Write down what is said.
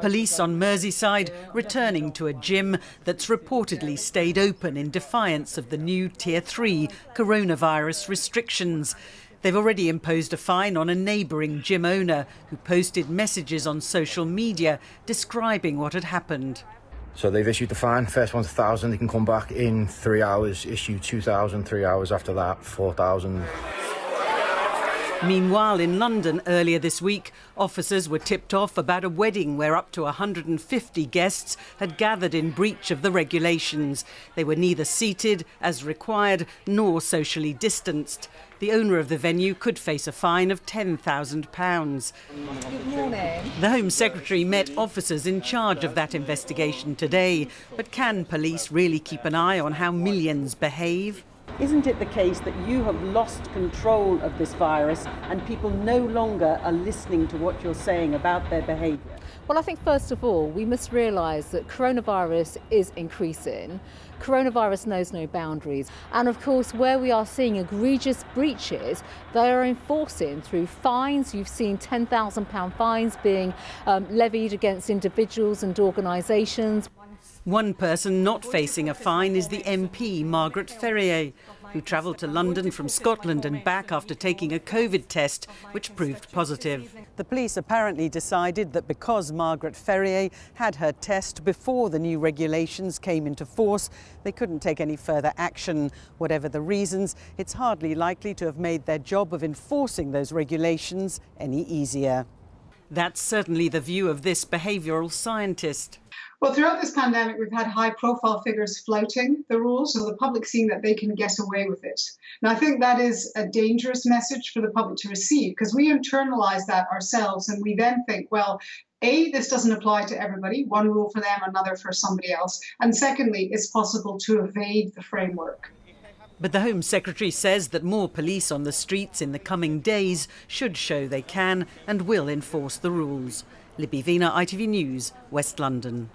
Police on Merseyside returning to a gym that's reportedly stayed open in defiance of the new Tier 3 coronavirus restrictions. They've already imposed a fine on a neighbouring gym owner who posted messages on social media describing what had happened. So they've issued the fine. First one's 1,000. They can come back in 3 hours, issue 2,000. 3 hours after that, 4,000. Meanwhile, in London earlier this week, officers were tipped off about a wedding where up to 150 guests had gathered in breach of the regulations. They were neither seated as required nor socially distanced. The owner of the venue could face a fine of £10,000. Good morning. The Home Secretary met officers in charge of that investigation today. But can police really keep an eye on how millions behave? Isn't it the case that you have lost control of this virus and people no longer are listening to what you're saying about their behaviour? Well, I think first of all, we must realise that coronavirus is increasing. Coronavirus knows no boundaries. And of course, where we are seeing egregious breaches, they are enforcing through fines. You've seen £10,000 fines being levied against individuals and organisations. One person not facing a fine is the MP, Margaret Ferrier, who travelled to London from Scotland and back after taking a COVID test, which proved positive. The police apparently decided that because Margaret Ferrier had her test before the new regulations came into force, they couldn't take any further action. Whatever the reasons, it's hardly likely to have made their job of enforcing those regulations any easier. That's certainly the view of this behavioural scientist. Well, throughout this pandemic, we've had high-profile figures flouting the rules, so the public seeing that they can get away with it. And I think that is a dangerous message for the public to receive, because we internalise that ourselves and we then think, well, A, this doesn't apply to everybody, one rule for them, another for somebody else. And secondly, it's possible to evade the framework. But the Home Secretary says that more police on the streets in the coming days should show they can and will enforce the rules. Libby Vina, ITV News, West London.